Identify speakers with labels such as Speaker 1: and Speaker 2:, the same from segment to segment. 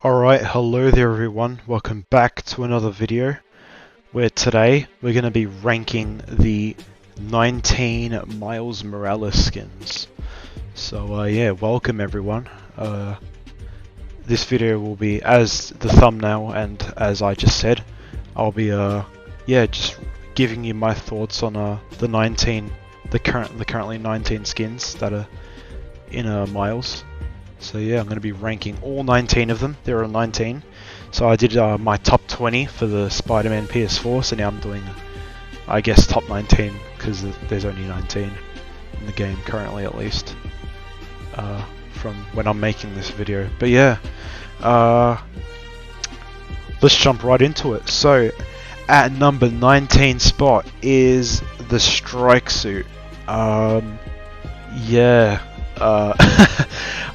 Speaker 1: Alright, hello there everyone, welcome back to another video where today we're going to be ranking the 19 Miles Morales skins. So yeah, welcome everyone. This video will be, as the thumbnail and as I just said, I'll be just giving you my thoughts on the currently 19 skins that are in Miles. So yeah, I'm going to be ranking all 19 of them. There are 19. So I did my top 20 for the Spider-Man PS4, so now I'm doing, I guess, top 19, because there's only 19 in the game currently, at least, from when I'm making this video. But yeah, let's jump right into it. So, at number 19 spot is the Strike Suit. Yeah.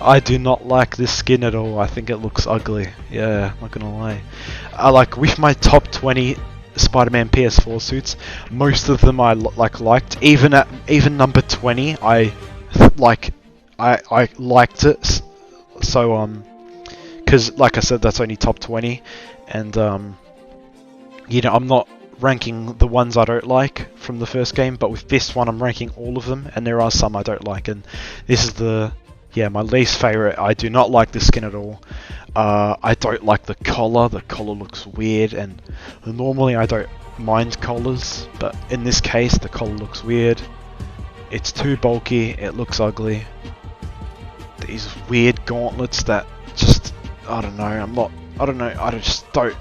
Speaker 1: I do not like this skin at all. I think it looks ugly. Yeah, not gonna lie. Like with my top 20 Spider-Man PS4 suits, most of them I liked. Even number 20, I liked it. So because like I said, that's only top 20, and you know, I'm not ranking the ones I don't like from the first game, but with this one I'm ranking all of them, and there are some I don't like, and this is my least favorite. I do not like this skin at all. I don't like the collar. The collar looks weird, and normally I don't mind collars, but in this case the collar looks weird. It's too bulky, it looks ugly. These weird gauntlets that just, I just don't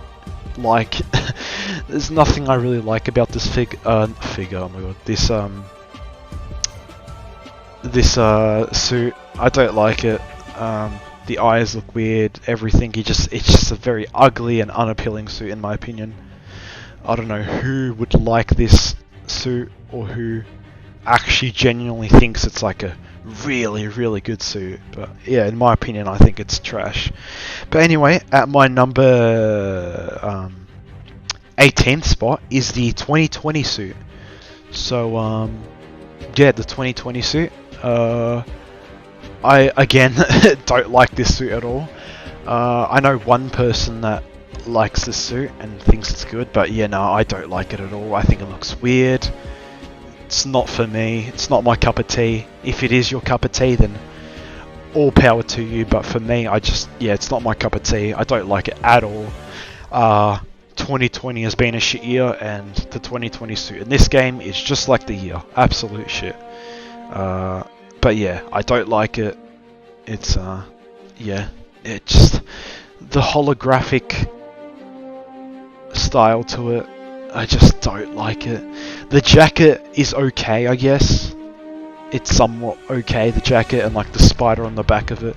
Speaker 1: like. There's nothing I really like about this figure. Oh my god, this suit. I don't like it. The eyes look weird. Everything. It's just a very ugly and unappealing suit, in my opinion. I don't know who would like this suit, or who actually genuinely thinks it's like a really, really good suit. But yeah, in my opinion, I think it's trash. But anyway, at my number 18th spot is the 2020 suit. So yeah, the 2020 suit. I again don't like this suit at all. I know one person that likes this suit and thinks it's good, but yeah, no, I don't like it at all. I think it looks weird. It's not for me. It's not my cup of tea. If it is your cup of tea, then all power to you. But for me, it's not my cup of tea. I don't like it at all. 2020 has been a shit year, and the 2020 suit in this game is just like the year. Absolute shit. But yeah, I don't like it. It's it just, the holographic style to it, I just don't like it. The jacket is okay, I guess. It's somewhat okay, the jacket and like the spider on the back of it.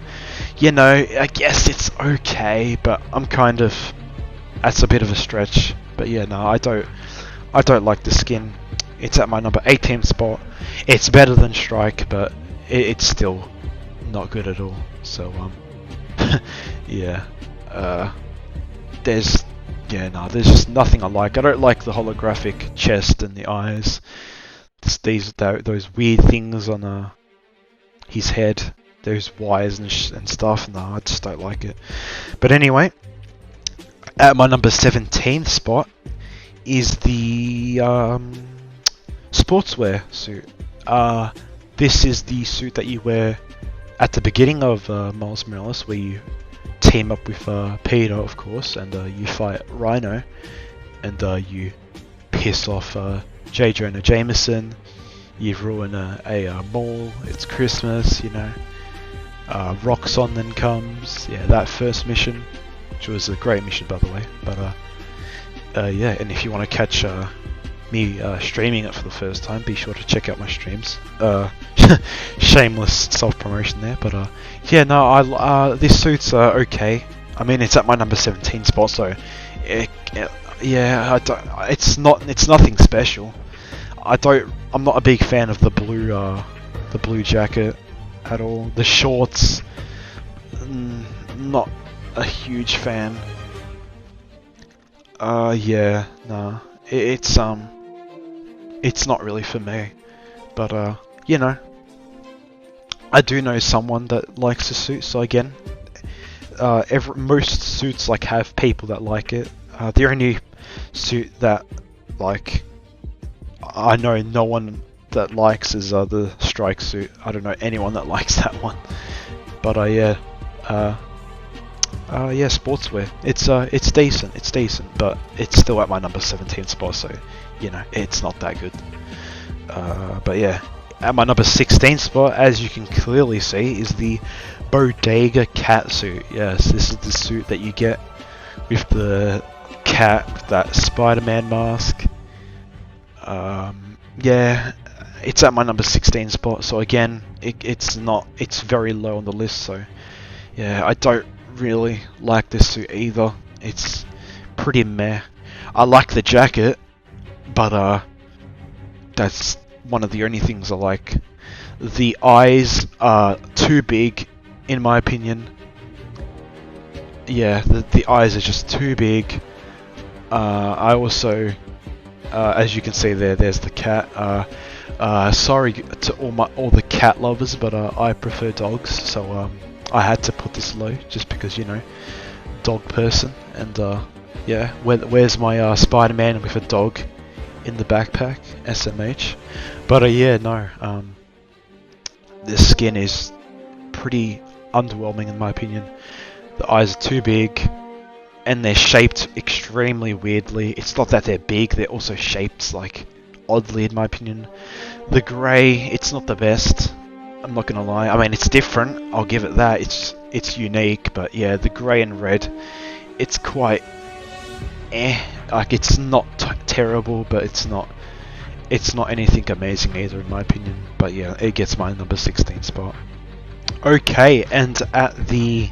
Speaker 1: You know, I guess it's okay, but I'm kind of, that's a bit of a stretch. But yeah, no, I don't like the skin. It's at my number 18 spot. It's better than Strike, but it's still not good at all. So yeah, there's just nothing I like. I don't like the holographic chest and the eyes. Those weird things on his head, those wires and stuff. No, I just don't like it. But anyway, at my number 17th spot is the sportswear suit. This is the suit that you wear at the beginning of Miles Morales, where you team up with Peter, of course, and you fight Rhino, and you piss off J. Jonah Jameson. You've ruined a mall. It's Christmas, you know. Roxxon then comes. Yeah, that first mission, which was a great mission, by the way. But yeah, and if you want to catch me streaming it for the first time, be sure to check out my streams. Shameless self-promotion there, but yeah, no, this suit's okay. I mean, it's at my number 17 spot, so it's nothing special. I'm not a big fan of the blue jacket at all. The shorts, not a huge fan. Yeah, no, it's not really for me. But you know, I do know someone that likes the suit, so again, most suits like have people that like it. The only suit that like I know no one that likes is the strike suit. I don't know anyone that likes that one. But yeah, sportswear. It's decent. It's decent, but it's still at my number 17 spot. So you know, it's not that good. But yeah, at my number 16 spot, as you can clearly see, is the Bodega cat suit. Yes, this is the suit that you get with the cat, that Spider-Man mask. Yeah, it's at my number 16 spot. So again, it's very low on the list. So yeah, I don't really like this suit either. It's pretty meh. I like the jacket, but that's one of the only things I like. The eyes are too big, in my opinion. Yeah, the eyes are just too big. I also, as you can see there's the cat. Sorry to all the cat lovers, but I prefer dogs, so I had to put this low just because, you know, dog person. And yeah, where's my Spider-Man with a dog in the backpack, SMH. But yeah, no, this skin is pretty underwhelming in my opinion. The eyes are too big, and they're shaped extremely weirdly. It's not that they're big, they're also shaped like oddly in my opinion. The grey, it's not the best, I'm not gonna lie. I mean, it's different, I'll give it that, it's unique, but yeah, the grey and red, it's quite like it's not terrible, but it's not anything amazing either in my opinion. But yeah, it gets my number 16 spot. Okay, and at the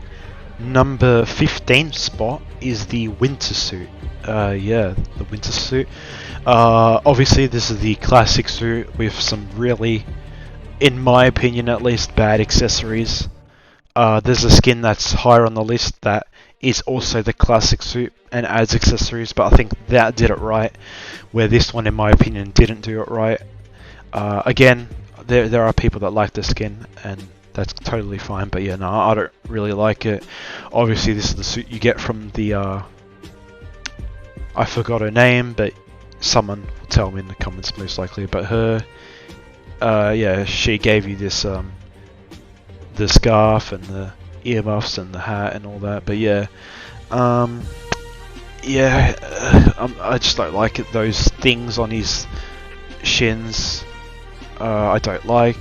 Speaker 1: number 15 spot is the winter suit. Yeah, the winter suit. Obviously this is the classic suit with some really, in my opinion at least, bad accessories. There's a skin that's higher on the list that is also the classic suit and adds accessories, but I think that did it right, where this one in my opinion didn't do it right. Again, there are people that like the skin, and that's totally fine, but yeah, no, I don't really like it. Obviously this is the suit you get from the I forgot her name, but someone will tell me in the comments most likely. But her, yeah, she gave you this the scarf and the earmuffs and the hat and all that. But yeah, yeah, I just don't like it. Those things on his shins, I don't like.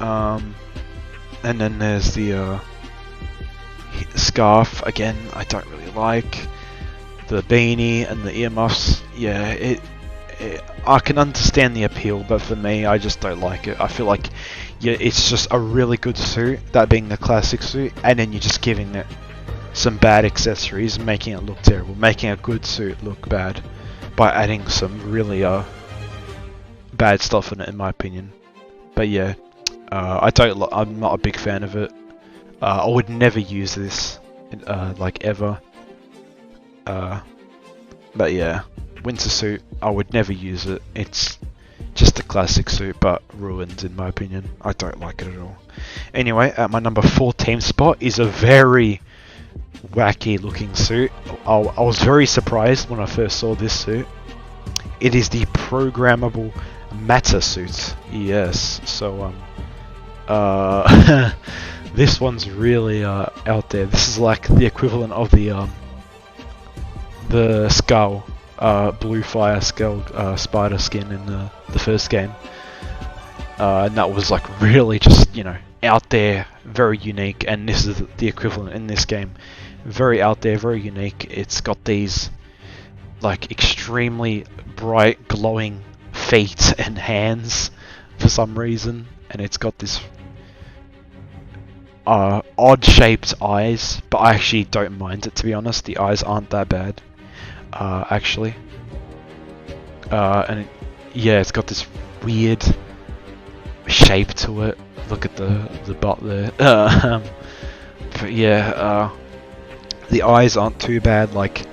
Speaker 1: And then there's the scarf again. I don't really like. The beanie and the earmuffs. Yeah, I can understand the appeal, but for me, I just don't like it. I feel like, yeah, it's just a really good suit, that being the classic suit, and then you're just giving it some bad accessories and making it look terrible, making a good suit look bad by adding some really bad stuff in it, in my opinion. But yeah, I'm not a big fan of it. I would never use this, like ever. But yeah, winter suit, I would never use it. It's just a classic suit, but ruined in my opinion. I don't like it at all. Anyway, at my number 14 spot is a very wacky looking suit. I was very surprised when I first saw this suit. It is the programmable matter suit. Yes, so this one's really out there. This is like the equivalent of the Skull, Blue Fire Skull spider skin in the first game. And that was like really just, you know, out there, very unique, and this is the equivalent in this game. Very out there, very unique. It's got these like extremely bright glowing feet and hands for some reason, and it's got this odd shaped eyes, but I actually don't mind it, to be honest. The eyes aren't that bad, actually. And yeah, it's got this weird shape to it. Look at the butt there. But yeah, the eyes aren't too bad. Like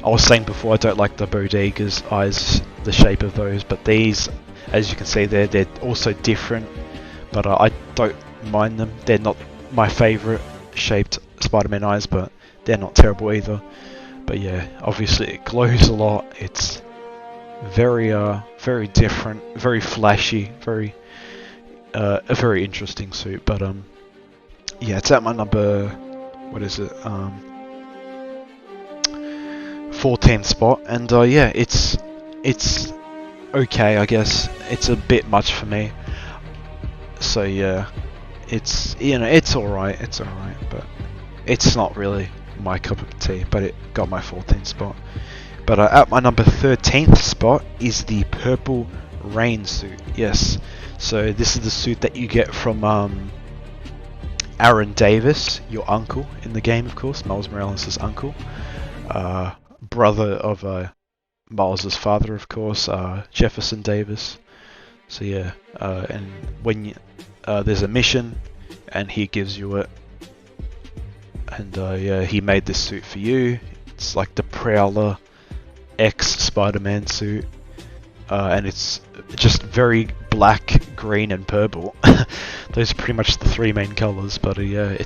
Speaker 1: I was saying before, I don't like the Bodega's eyes, the shape of those, but these, as you can see there, they're also different, but I don't mind them. They're not my favourite shaped Spider-Man eyes, but they're not terrible either. But yeah, obviously it glows a lot. It's very different, very flashy, a very interesting suit. But yeah, it's at my number, what is it, 14th spot, and yeah, it's okay, I guess. It's a bit much for me. So yeah, it's, you know, it's alright, but it's not really my cup of tea, but it got my 14th spot. But at my number 13th spot is the Purple Rain suit. Yes, so this is the suit that you get from Aaron Davis, your uncle in the game, of course, Miles Morales' uncle, brother of Miles' father, of course, Jefferson Davis. So yeah, and when you, there's a mission, and he gives you it, and yeah, he made this suit for you. It's like the Prowler X Spider-Man suit, and it's just very black, green, and purple. Those are pretty much the three main colors. But yeah,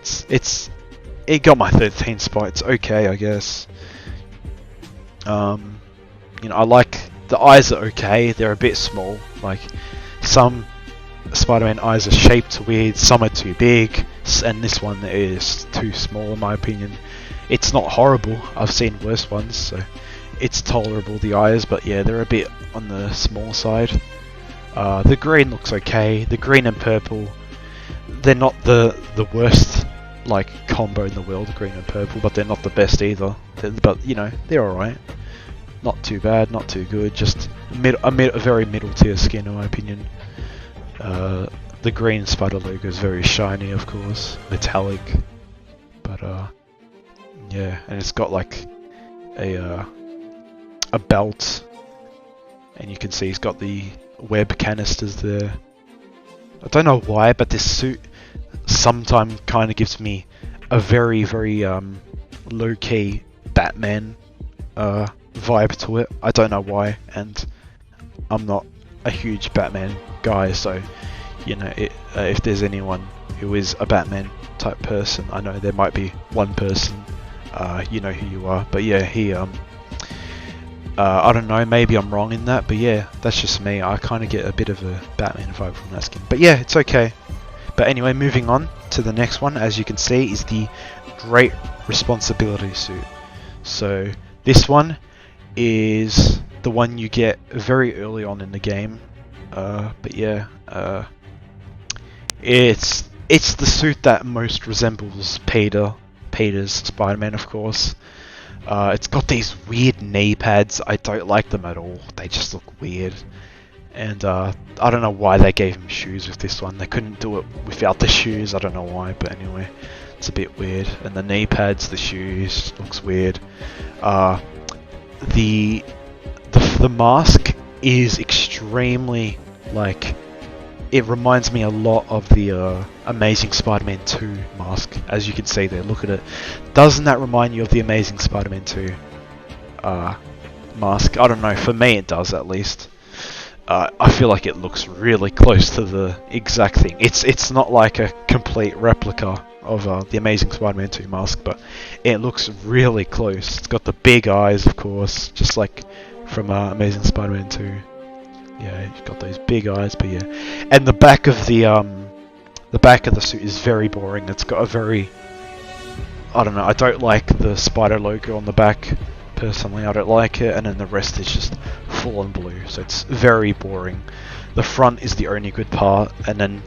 Speaker 1: it got my 13th spot. It's okay, I guess. You know, I like the eyes are okay. They're a bit small. Like some Spider-Man eyes are shaped weird. Some are too big, and this one is too small in my opinion. It's not horrible. I've seen worse ones, so it's tolerable, the eyes, but yeah, they're a bit on the small side. The green looks okay. The green and purple, they're not the worst like combo in the world, green and purple, but they're not the best either. But you know, they're alright. Not too bad, not too good. Just a very middle tier skin in my opinion. The green spider logo is very shiny, of course, metallic, but yeah, and it's got like a belt, and you can see he's got the web canisters there. I don't know why, but this suit sometimes kind of gives me a very low-key Batman vibe to it. I don't know why, and I'm not a huge Batman guy, so you know, if there's anyone who is a Batman type person, I know there might be one person, you know who you are, but yeah, he I don't know, maybe I'm wrong in that, but yeah, that's just me. I kind of get a bit of a Batman vibe from that skin. But yeah, it's okay. But anyway, moving on to the next one, as you can see, is the Great Responsibility suit. So this one is the one you get very early on in the game. But yeah, it's the suit that most resembles Peter's Spider-Man, of course. It's got these weird knee pads. I don't like them at all. They just look weird. And I don't know why they gave him shoes with this one. They couldn't do it without the shoes. I don't know why, but anyway, it's a bit weird. And the knee pads, the shoes, looks weird. The mask is extremely, like, it reminds me a lot of the Amazing Spider-Man 2 mask, as you can see there. Look at it. Doesn't that remind you of the Amazing Spider-Man 2 mask? I don't know, for me it does at least. I feel like it looks really close to the exact thing. It's not like a complete replica of the Amazing Spider-Man 2 mask, but it looks really close. It's got the big eyes, of course, just like from Amazing Spider-Man 2. Yeah, you've got those big eyes, but yeah. And the back of the suit is very boring. It's got a very, I don't know, I don't like the spider logo on the back. Personally, I don't like it, and then the rest is just full on blue, so it's very boring. The front is the only good part, and then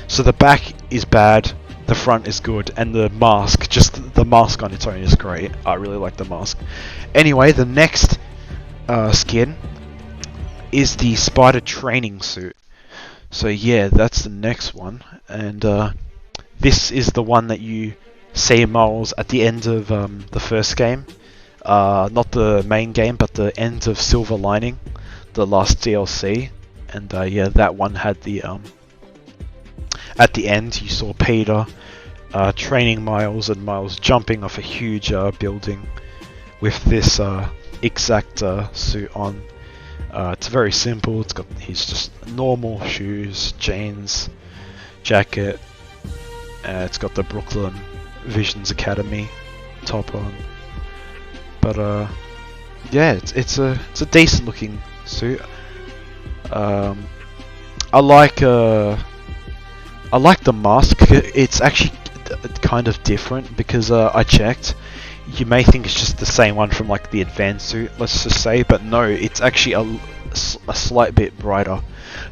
Speaker 1: so the back is bad, the front is good, and the mask, just the mask on its own is great. I really like the mask. Anyway, the next skin is the Spider Training suit. So yeah, that's the next one, and this is the one that you see Miles at the end of the first game, not the main game, but the end of Silver Lining, the last DLC, and yeah, that one had the at the end you saw Peter training Miles, and Miles jumping off a huge building with this exact suit on. It's very simple. It's got just normal shoes, jeans, jacket, It's got the Brooklyn Visions Academy top on, but yeah, it's a decent looking suit. I like the mask. It's actually kind of different because I checked. You may think it's just the same one from like the advanced suit, let's just say, but no, it's actually a slight bit brighter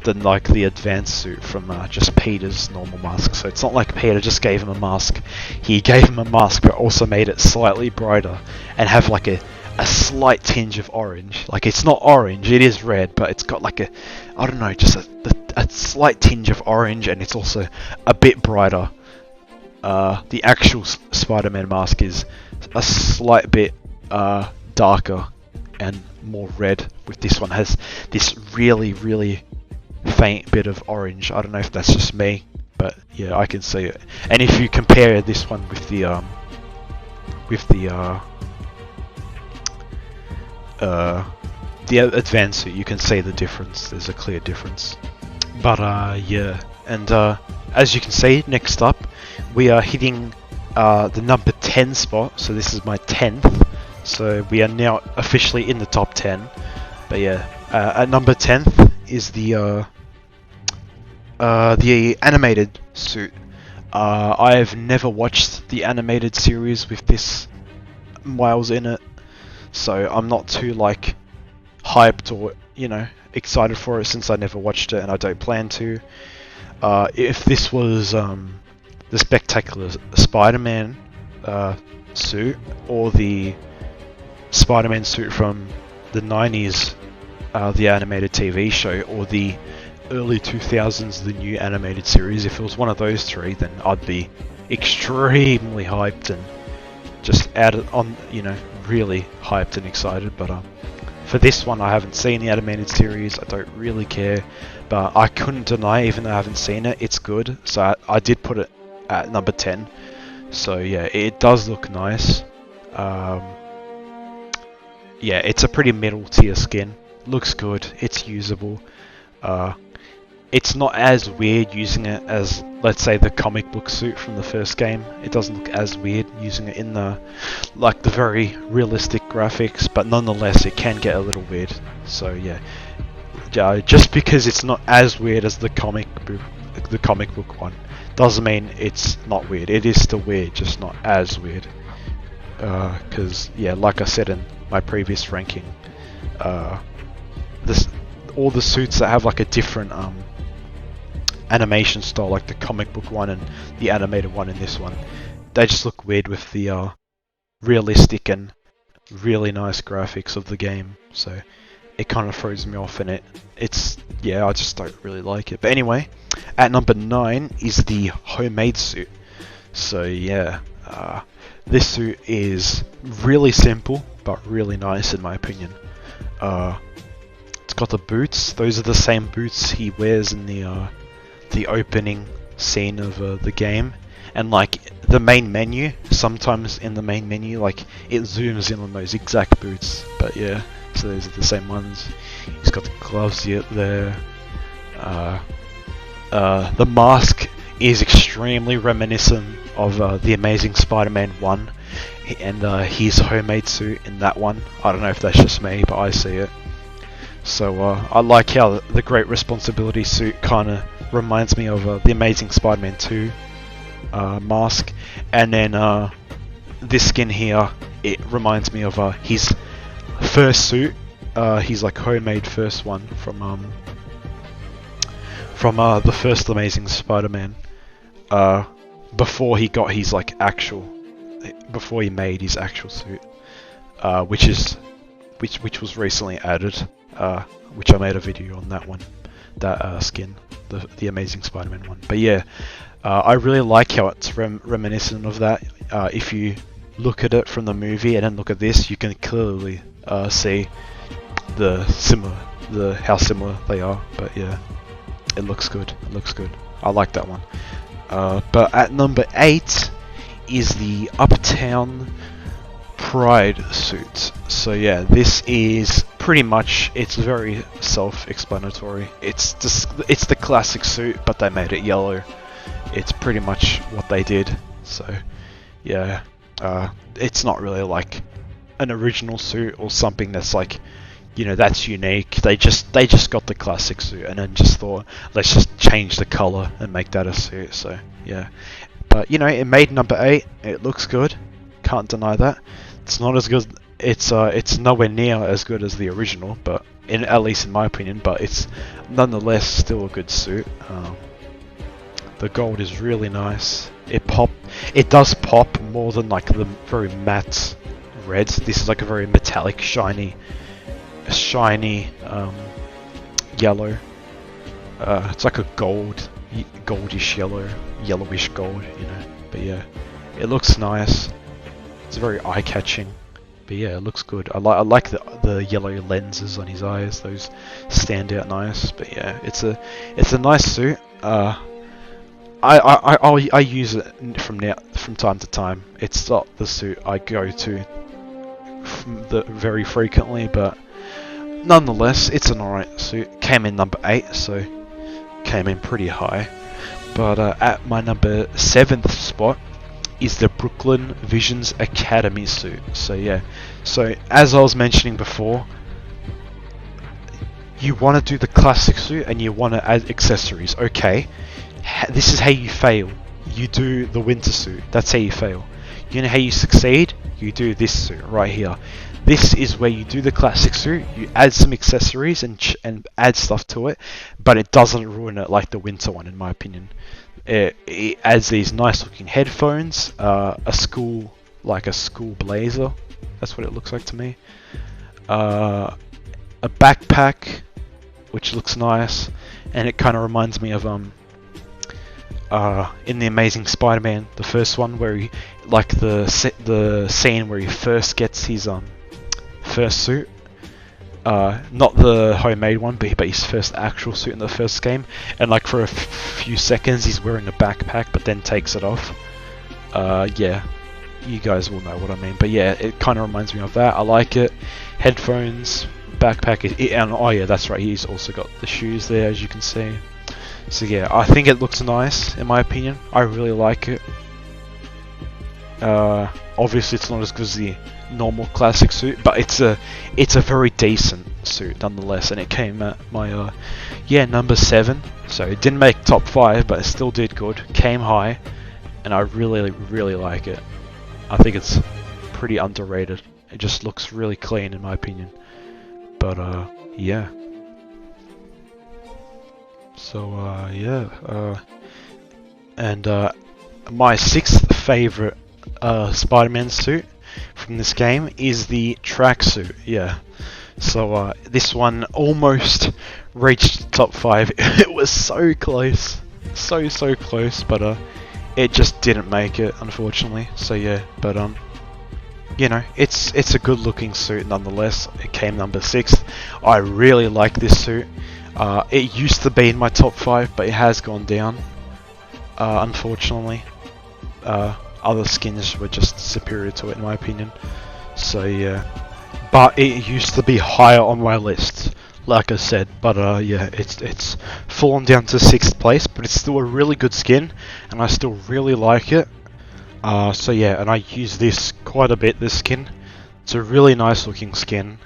Speaker 1: than like the advanced suit from just Peter's normal mask. So it's not like Peter just gave him a mask. He gave him a mask but also made it slightly brighter and have like a slight tinge of orange. Like it's not orange, it is red, but it's got like I don't know, just a slight tinge of orange, and it's also a bit brighter. The actual Spider-Man mask is a slight bit darker and more red, with this one has this really faint bit of orange. I don't know if that's just me, but yeah, I can see it. And if you compare this one with the advanced suit, you can see the difference. There's a clear difference. But yeah, and as you can see, next up we are hitting the number 10 spot. So this is my 10th. So we are now officially in the top 10. But yeah, at number 10th is the animated suit. I've never watched the animated series with this Miles in it, so I'm not too like hyped or excited for it, since I never watched it and I don't plan to. If this was the Spectacular Spider-Man suit, or the Spider-Man suit from the 90s, the animated TV show, or the early 2000s, the new animated series, if it was one of those three, then I'd be extremely hyped and just really hyped and excited. But for this one, I haven't seen the animated series. I don't really care, but I couldn't deny, even though I haven't seen it, it's good. So I did put it at number 10. So yeah, it does look nice. Yeah, it's a pretty middle tier skin. Looks good. It's usable. It's not as weird using it as, let's say, the comic book suit from the first game. It doesn't look as weird using it in the very realistic graphics, but nonetheless it can get a little weird. So yeah, just because it's not as weird as the comic book one doesn't mean it's not weird. It is still weird, just not as weird. Because yeah, like I said in my previous ranking, all the suits that have like a different animation style, like the comic book one and the animated one in this one, they just look weird with the realistic and really nice graphics of the game. So it kind of throws me off, and I just don't really like it. But anyway, at number 9 is the homemade suit. So yeah, this suit is really simple but really nice in my opinion. It's got the boots. Those are the same boots he wears in the opening scene of the game, and like the main menu, sometimes in the main menu, like it zooms in on those exact boots. But yeah, so those are the same ones. He's got the gloves there. The mask is extremely reminiscent of the Amazing Spider-Man 1 and his homemade suit in that one. I don't know if that's just me, but I see it. So I like how the Great Responsibility suit kind of reminds me of the Amazing Spider-Man 2 mask, and then this skin here, it reminds me of his first suit, his like homemade first one from the first Amazing Spider-Man, before he got his like before he made his actual suit, which was recently added, which I made a video on that one, that skin, the Amazing Spider-Man one. But yeah, I really like how it's reminiscent of that. If you look at it from the movie and then look at this, you can clearly see how similar they are. But yeah, it looks good. It looks good. I like that one. But at number 8 is the Uptown Pride suit. So yeah, this is pretty much, it's very self-explanatory. It's the classic suit, but they made it yellow. it's pretty much what they did. So yeah, it's not really like an original suit or something that's like, you know, that's unique. They just got the classic suit and then just thought, let's just change the color and make that a suit. So yeah, but you know, it made number 8. It looks good, can't deny that. It's not as good. It's nowhere near as good as the original, but at least in my opinion. But it's nonetheless still a good suit. The gold is really nice. It does pop more than like the very matte reds. This is like a very metallic, shiny yellow. It's like a goldish yellow, yellowish gold, you know. But yeah, it looks nice. It's very eye-catching. But yeah, it looks good. I like the yellow lenses on his eyes. Those stand out nice. But yeah, it's a nice suit. I use it from time to time. It's not the suit I go to very frequently, but nonetheless, it's an alright suit. Came in number 8, so came in pretty high. But at my number 7th spot is the Brooklyn Visions Academy suit. So yeah, so as I was mentioning before, you want to do the classic suit and you want to add accessories. Okay, this is how you fail. You do the winter suit. That's how you fail. You know how you succeed? You do this suit right here. This is where you do the classic suit, you add some accessories and add stuff to it, but it doesn't ruin it like the winter one, in my opinion. It adds these nice looking headphones, a school blazer, that's what it looks like to me, a backpack, which looks nice, and it kind of reminds me of in the Amazing Spider-Man, the first one, where he, like the scene where he first gets his first suit, not the homemade one, but his first actual suit in the first game, and like for a few seconds he's wearing a backpack, but then takes it off. Yeah, you guys will know what I mean. But yeah, it kind of reminds me of that. I like it. Headphones, backpack, and oh yeah, that's right. He's also got the shoes there, as you can see. So yeah, I think it looks nice, in my opinion. I really like it. Obviously it's not as good as the normal classic suit, but it's a very decent suit nonetheless, and it came at my number 7. So it didn't make top 5, but it still did good. Came high, and I really like it. I think it's pretty underrated. It just looks really clean in my opinion. But yeah. So yeah, and my 6th favorite Spider-Man suit from this game is the tracksuit. Yeah, so this one almost reached top 5. It was so close, so close, but it just didn't make it, unfortunately. So yeah, but you know, it's a good looking suit nonetheless. It came number 6. I really like this suit. It used to be in my top 5, but it has gone down, unfortunately. Other skins were just superior to it, in my opinion. So yeah, but it used to be higher on my list, like I said. But yeah, it's fallen down to 6th place, but it's still a really good skin, and I still really like it. So yeah, and I use this quite a bit. This skin, it's a really nice looking skin.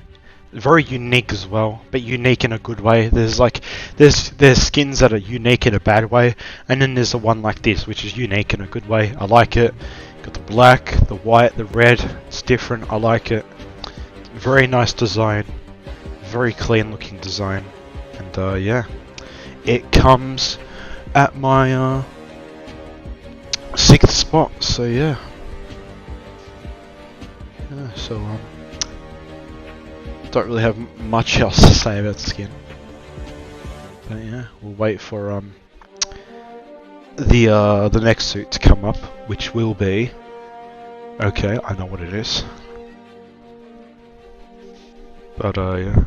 Speaker 1: Very unique as well, but unique in a good way. There's skins that are unique in a bad way, and then there's the one like this, which is unique in a good way. I like it. Got the black, the white, the red. It's different. I like it. Very nice design. Very clean looking design. And yeah, it comes at my 6th spot. So yeah. So don't really have much else to say about the skin, but yeah, we'll wait for the next suit to come up, which will be, okay, I know what it is, but yeah.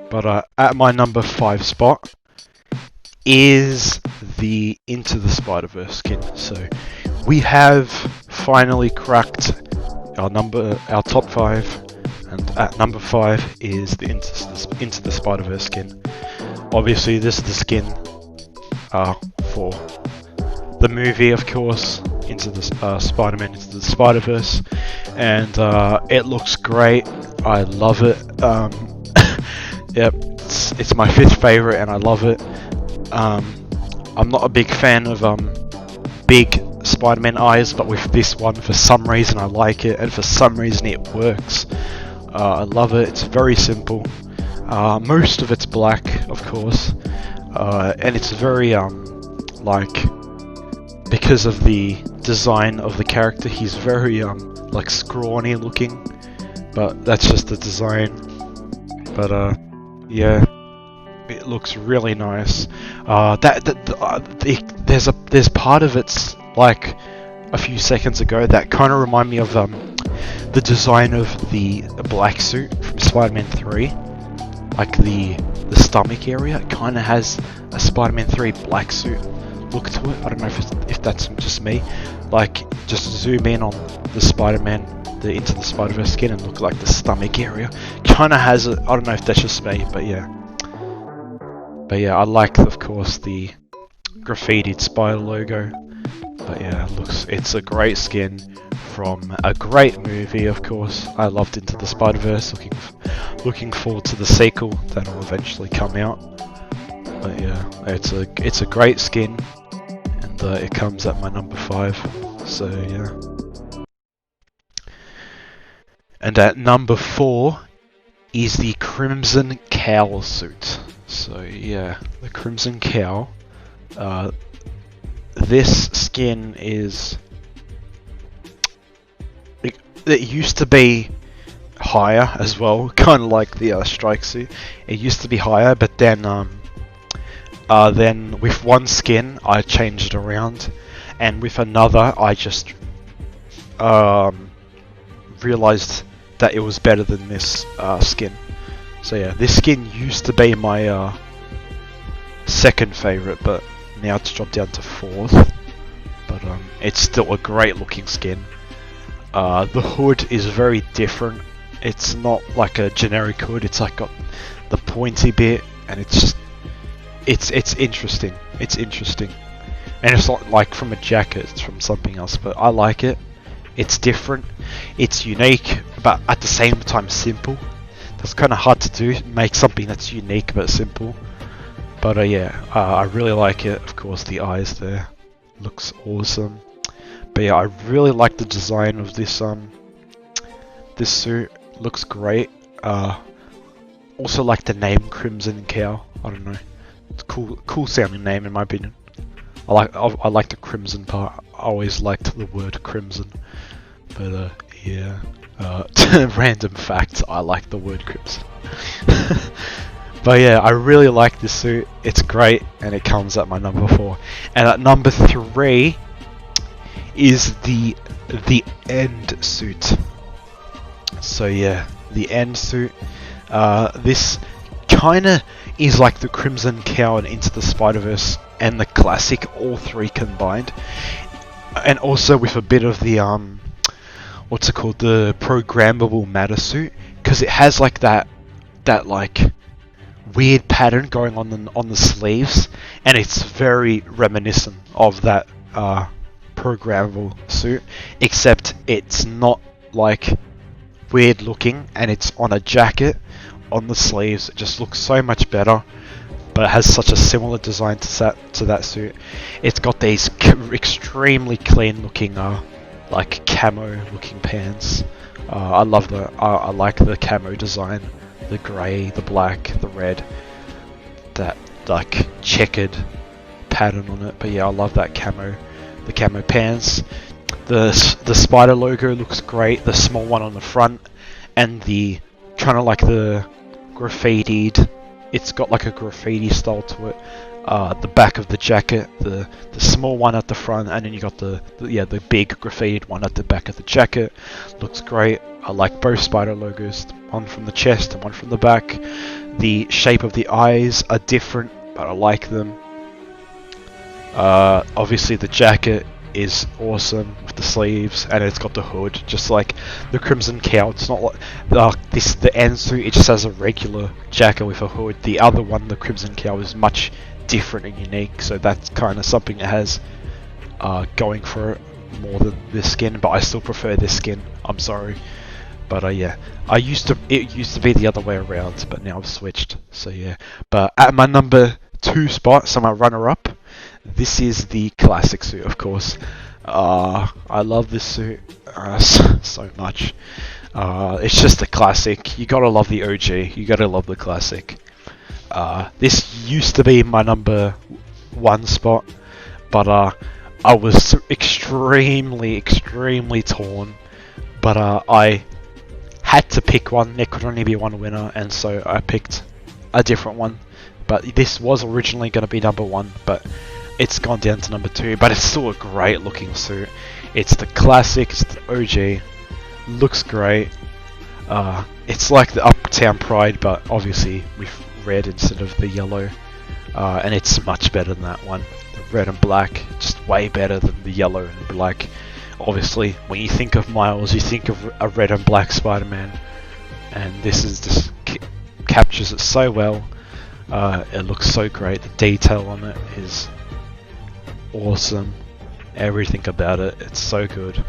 Speaker 1: But at my number 5 spot is the Into the Spider-Verse skin. So we have finally cracked our top 5, and at number 5 is the Into the Spider-Verse skin. Obviously, this is the skin for the movie, of course, Into the Spider-Man Into the Spider-Verse, and it looks great. I love it. Yep, it's my 5th favorite, and I love it. I'm not a big fan of big Spider-Man eyes, but with this one, for some reason I like it, and for some reason it works. I love it. It's very simple. Most of it's black, of course, and it's very because of the design of the character, he's very like scrawny looking, but that's just the design. But yeah, it looks really nice. There's part of it's like a few seconds ago that kind of remind me of the design of the black suit from Spider-Man 3, like the stomach area. It kind of has a Spider-Man 3 black suit look to it. I don't know if that's just me. Like, just zoom in on the Spider-Man, the Into the Spider-Verse skin, and look like the stomach area. Kind of has it. I don't know if that's just me, but yeah. But yeah, I like, of course, the graffitied spider logo. But yeah, it's a great skin from a great movie, of course. I loved Into the Spider-Verse. Looking forward to the sequel that will eventually come out. But yeah, it's a great skin, and it comes at my number 5. So yeah. And at number 4 is the Crimson Cowl suit. So yeah, the Crimson Cowl. This skin is... It used to be higher as well, kind of like the strike suit. It used to be higher, but then with one skin I changed it around, and with another I just realized that it was better than this skin. So yeah, this skin used to be my 2nd favorite, but now it's dropped down to 4th. But it's still a great looking skin. The hood is very different. It's not like a generic hood. It's like got the pointy bit, and it's interesting. It's interesting, and it's not like from a jacket. It's from something else. But I like it. It's different. It's unique, but at the same time simple. That's kind of hard to do. Make something that's unique but simple. But yeah, I really like it. Of course, the eyes there looks awesome. But yeah, I really like the design of this this suit. Looks great. Also like the name Crimson Cowl. I don't know. It's cool sounding name in my opinion. I like the crimson part. I always liked the word crimson. But yeah. Random fact, I like the word crimson. But yeah, I really like this suit. It's great, and it comes at my number 4. And at number 3 is the End suit. So yeah, the End suit. This kinda is like the Crimson Cowl and Into the Spider-Verse and the classic, all 3 combined. And also with a bit of the what's it called, the programmable matter suit, because it has like that like weird pattern going on the sleeves, and it's very reminiscent of that programmable suit, except it's not like weird looking, and it's on a jacket on the sleeves. It just looks so much better, but it has such a similar design to that suit. It's got these extremely clean looking like camo looking pants. I love I like the camo design, the grey, the black, the red, that like checkered pattern on it. But yeah, I love that the camo pants. The spider logo looks great, the small one on the front, and the kind of like the graffitied, it's got like a graffiti style to it. The back of the jacket, the small one at the front, and then you got the big graffitied one at the back of the jacket. Looks great. I like both spider logos, one from the chest and one from the back. The shape of the eyes are different, but I like them. Obviously the jacket is awesome with the sleeves, and it's got the hood, just like the Crimson Cow. It's not like the end suit. It just has a regular jacket with a hood. The other one, the Crimson Cow, is much different and unique. So that's kind of something it has going for it more than this skin. But I still prefer this skin. I'm sorry, but yeah, it used to be the other way around, but now I've switched. So yeah, but at my number 2 spot, so my runner-up. This is the classic suit, of course. I love this suit so much. It's just a classic. You gotta love the OG. You gotta love the classic. This used to be my number 1 spot, but I was extremely torn. But I had to pick one. There could only be one winner, and so I picked a different one. But this was originally going to be number 1, but it's gone down to number 2. But it's still a great looking suit. It's the classic, it's the OG, looks great. It's like the Uptown Pride, but obviously with red instead of the yellow. And it's much better than that one. The red and black, just way better than the yellow and black. Obviously, when you think of Miles, you think of a red and black Spider-Man. And this is just captures it so well. It looks so great. The detail on it is awesome. Everything about it, it's so good.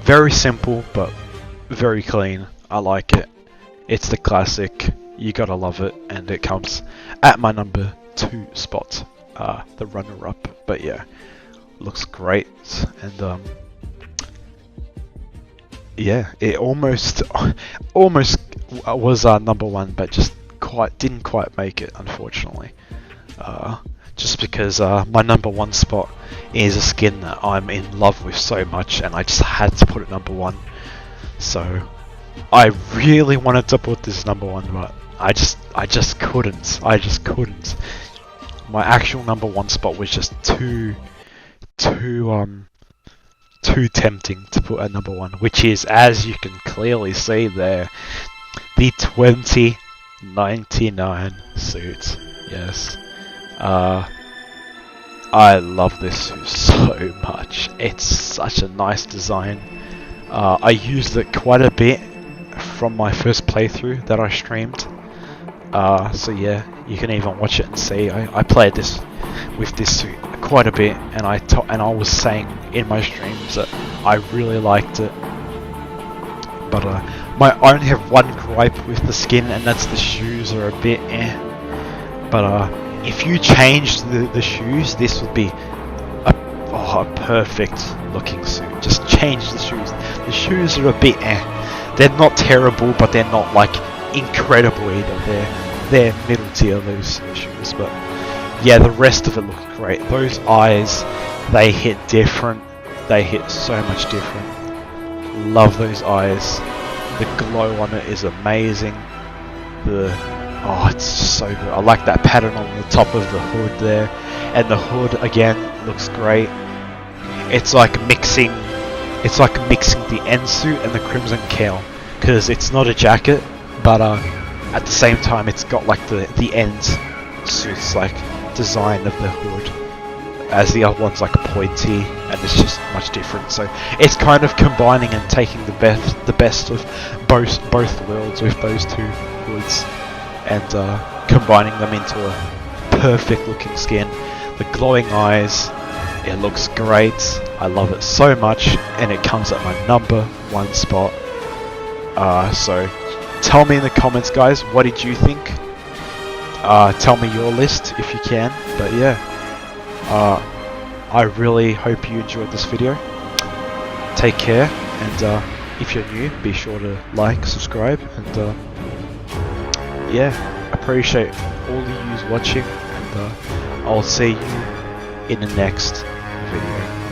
Speaker 1: Very simple, but very clean. I like it. It's the classic. You gotta love it, and it comes at my number 2 spot, the runner-up. But yeah, looks great, and yeah, it almost was number 1, but just didn't quite make it, unfortunately. Just because my number 1 spot is a skin that I'm in love with so much, and I just had to put it number 1. So I really wanted to put this number 1, but I just couldn't. My actual number 1 spot was just too tempting to put at number 1, which is, as you can clearly see there, the 2099 suit. Yes. I love this suit so much. It's such a nice design. I used it quite a bit from my first playthrough that I streamed. So yeah, you can even watch it and see. I played this with this suit quite a bit, and I was saying in my streams that I really liked it. But I only have one gripe with the skin, and that's the shoes are a bit eh. But if you changed the shoes, this would be a perfect looking suit. Just change the shoes. The shoes are a bit eh. They're not terrible, but they're not like incredible either. They're middle tier, those shoes. But yeah, the rest of it looks great. Those eyes, they hit different. They hit so much different. Love those eyes. The glow on it is amazing. It's just so good. I like that pattern on the top of the hood there, and the hood again looks great. It's like mixing the end suit and the Crimson Cowl, because it's not a jacket, but at the same time it's got like the end suit's like design of the hood, as the other one's like pointy, and it's just much different. So it's kind of combining and taking the best of both worlds with those two hoods, and combining them into a perfect looking skin. The glowing eyes, it looks great. I love it so much, and it comes at my number 1 spot. So tell me in the comments, guys, what did you think? Tell me your list if you can. But yeah, I really hope you enjoyed this video. Take care, and if you're new, be sure to like, subscribe, and yeah, appreciate all of you watching, and I'll see you in the next video.